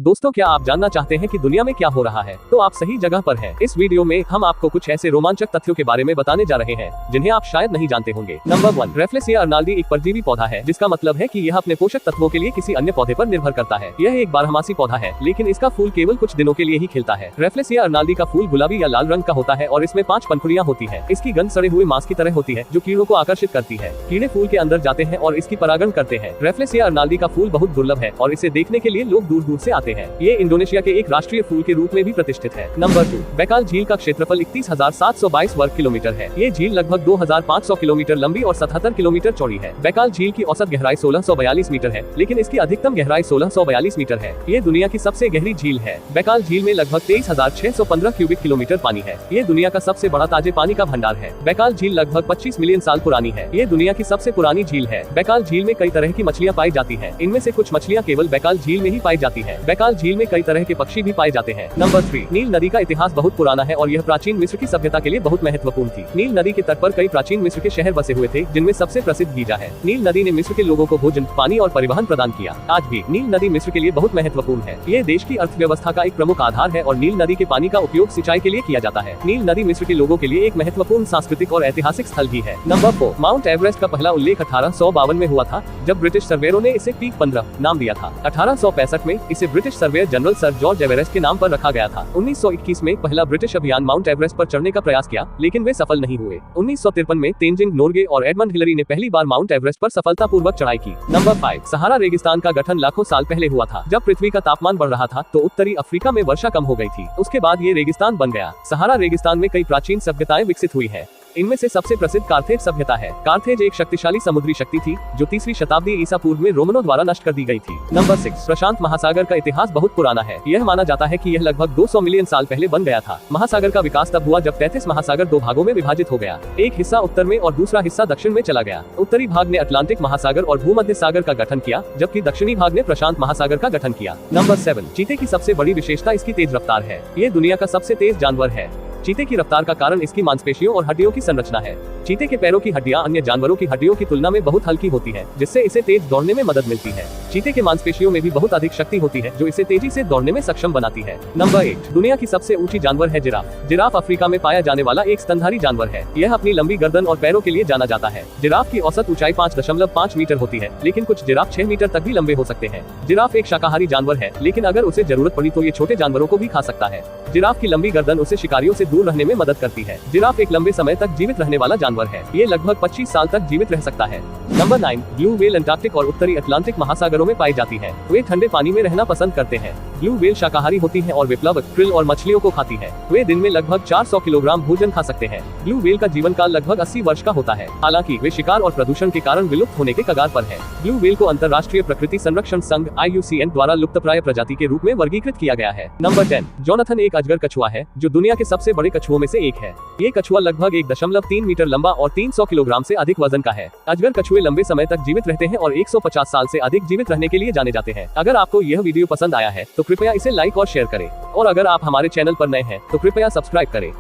दोस्तों, क्या आप जानना चाहते हैं कि दुनिया में क्या हो रहा है? तो आप सही जगह पर हैं। इस वीडियो में हम आपको कुछ ऐसे रोमांचक तथ्यों के बारे में बताने जा रहे हैं जिन्हें आप शायद नहीं जानते होंगे। नंबर 1, रेफ्लेसिया अर्नाल्डी एक परजीवी पौधा है, जिसका मतलब है कि यह अपने पोषक तत्वों के लिए किसी अन्य पौधे पर निर्भर करता है। यह एक बारहमासी पौधा है, लेकिन इसका फूल केवल कुछ दिनों के लिए ही खिलता है। रेफ्लेसिया अर्नाल्डी का फूल गुलाबी या लाल रंग का होता है और इसमें 5 पंखुड़ियां होती है। इसकी गंध सड़े हुए मांस की तरह होती है, जो कीड़ों को आकर्षित करती है। कीड़े फूल के अंदर जाते हैं और इसकी परागण करते हैं। रेफ्लेसिया अर्नाल्डी का फूल बहुत दुर्लभ है और इसे देखने के लिए लोग दूर दूर से आते हैं। ये इंडोनेशिया के एक राष्ट्रीय फूल के रूप में भी प्रतिष्ठित है। नंबर 2, बैकाल झील का क्षेत्रफल 31,722 वर्ग किलोमीटर है। ये झील लगभग 2,500 किलोमीटर लंबी और 77 किलोमीटर चौड़ी है। बैकाल झील की औसत गहराई 1642 मीटर है, लेकिन इसकी अधिकतम गहराई 1642 मीटर है। ये दुनिया की सबसे गहरी झील है। बैकाल झील में लगभग 23,615 क्यूबिक किलोमीटर पानी है। ये दुनिया का सबसे बड़ा ताजे पानी का भंडार है। बैकाल झील लगभग 25 मिलियन साल पुरानी है। ये दुनिया की सबसे पुरानी झील है। बैकाल झील में कई तरह की मछलियाँ पाई जाती है। इनमें से कुछ मछलियाँ केवल बैकाल झील में ही पाई जाती है। बैकाल झील में कई तरह के पक्षी भी पाए जाते हैं। नंबर 3, नील नदी का इतिहास बहुत पुराना है और यह प्राचीन मिस्र की सभ्यता के लिए बहुत महत्वपूर्ण थी। नील नदी के तट पर कई प्राचीन मिस्र के शहर बसे हुए थे, जिनमें सबसे प्रसिद्ध गीजा है। नील नदी ने मिस्र के लोगों को भोजन, पानी और परिवहन प्रदान किया। आज भी नील नदी मिस्र के लिए बहुत महत्वपूर्ण है। ये देश की अर्थव्यवस्था का एक प्रमुख आधार है और नील नदी के पानी का उपयोग सिंचाई के लिए किया जाता है। नील नदी मिस्र के लोगों के लिए एक महत्वपूर्ण सांस्कृतिक और ऐतिहासिक स्थल भी है। नंबर 4, माउंट एवरेस्ट का पहला उल्लेख 1852 में हुआ था, जब ब्रिटिश सर्वेयरों ने इसे पीक 15 नाम दिया था। 1865 में इसे British surveyor general sir George Everest के नाम पर रखा गया था। 1921 में पहला ब्रिटिश अभियान माउंट एवरेस्ट पर चढ़ने का प्रयास किया, लेकिन वे सफल नहीं हुए। 1953 में तेंजिंग नोर्गे और एडमंड हिलरी ने पहली बार माउंट एवरेस्ट पर सफलतापूर्वक चढ़ाई की। नंबर 5, सहारा रेगिस्तान का गठन लाखों साल पहले हुआ था। जब पृथ्वी का तापमान बढ़ रहा था तो उत्तरी अफ्रीका में वर्षा कम हो गई थी। उसके बाद ये रेगिस्तान बन गया। सहारा रेगिस्तान में कई प्राचीन सभ्यताएं विकसित हुई है। इनमें से सबसे प्रसिद्ध कार्थेज सभ्यता है। कार्थेज एक शक्तिशाली समुद्री शक्ति थी, जो 3वीं शताब्दी ईसा पूर्व में रोमनों द्वारा नष्ट कर दी गई थी। नंबर 6, प्रशांत महासागर का इतिहास बहुत पुराना है। यह माना जाता है कि यह लगभग 200 मिलियन साल पहले बन गया था। महासागर का विकास तब हुआ जब 33 महासागर 2 भागों में विभाजित हो गया। एक हिस्सा उत्तर में और दूसरा हिस्सा दक्षिण में चला गया। उत्तरी भाग ने अटलांटिक महासागर और भूमध्य सागर का गठन किया, जबकि दक्षिणी भाग ने प्रशांत महासागर का गठन किया। नंबर 7, चीते की सबसे बड़ी विशेषता इसकी तेज रफ्तार है। ये दुनिया का सबसे तेज जानवर है। चीते की रफ्तार का कारण इसकी मांसपेशियों और हड्डियों की संरचना है। चीते के पैरों की हड्डियां अन्य जानवरों की हड्डियों की तुलना में बहुत हल्की होती है, जिससे इसे तेज दौड़ने में मदद मिलती है। चीते के मांसपेशियों में भी बहुत अधिक शक्ति होती है, जो इसे तेजी से दौड़ने में सक्षम बनाती है। नंबर 8, दुनिया की सबसे ऊंची जानवर है जिराफ। जिराफ अफ्रीका में पाया जाने वाला एक स्तनधारी जानवर है। यह अपनी लंबी गर्दन और पैरों के लिए जाना जाता है। जिराफ की औसत ऊंचाई 5.5 मीटर होती है, लेकिन कुछ जिराफ 6 मीटर तक भी लंबे हो सकते हैं। जिराफ एक शाकाहारी जानवर है, लेकिन अगर उसे जरूरत पड़ी तो ये छोटे जानवरों को भी खा सकता है। जिराफ की लंबी गर्दन उसे शिकारियों से दूर रहने में मदद करती है। जिराफ एक लंबे समय तक जीवित रहने वाला जानवर है। ये लगभग 25 साल तक जीवित रह सकता है। नंबर 9, ब्लू व्हेल अंटार्कटिक और उत्तरी अटलांटिक महासागरों में पाई जाती है। वे ठंडे पानी में रहना पसंद करते हैं। ब्लू व्हेल शाकाहारी होती है और वे प्लवक, krill और मछलियों को खाती है। वे दिन में लगभग 400 किलोग्राम भोजन खा सकते हैं। ब्लू व्हेल का जीवन काल लगभग 80 वर्ष का होता है। हालांकि वे शिकार और प्रदूषण के कारण विलुप्त होने के कगार पर है। ब्लू व्हेल को अंतर्राष्ट्रीय प्रकृति संरक्षण संघ IUCN द्वारा लुप्तप्राय प्रजाति के रूप में वर्गीकृत किया गया है। नंबर 10, जोनाथन एक अजगर कछुआ है, जो दुनिया के सबसे बड़े कछुओं में से एक है। ये कछुआ लगभग 1.3 मीटर लंबा और 300 किलोग्राम से अधिक वजन का है। अजगर कछुए लंबे समय तक जीवित रहते हैं और 150 साल से अधिक जीवित रहने के लिए जाने जाते हैं। अगर आपको यह वीडियो पसंद आया है तो कृपया इसे लाइक और शेयर करें, और अगर आप हमारे चैनल पर नए हैं तो कृपया सब्सक्राइब करें।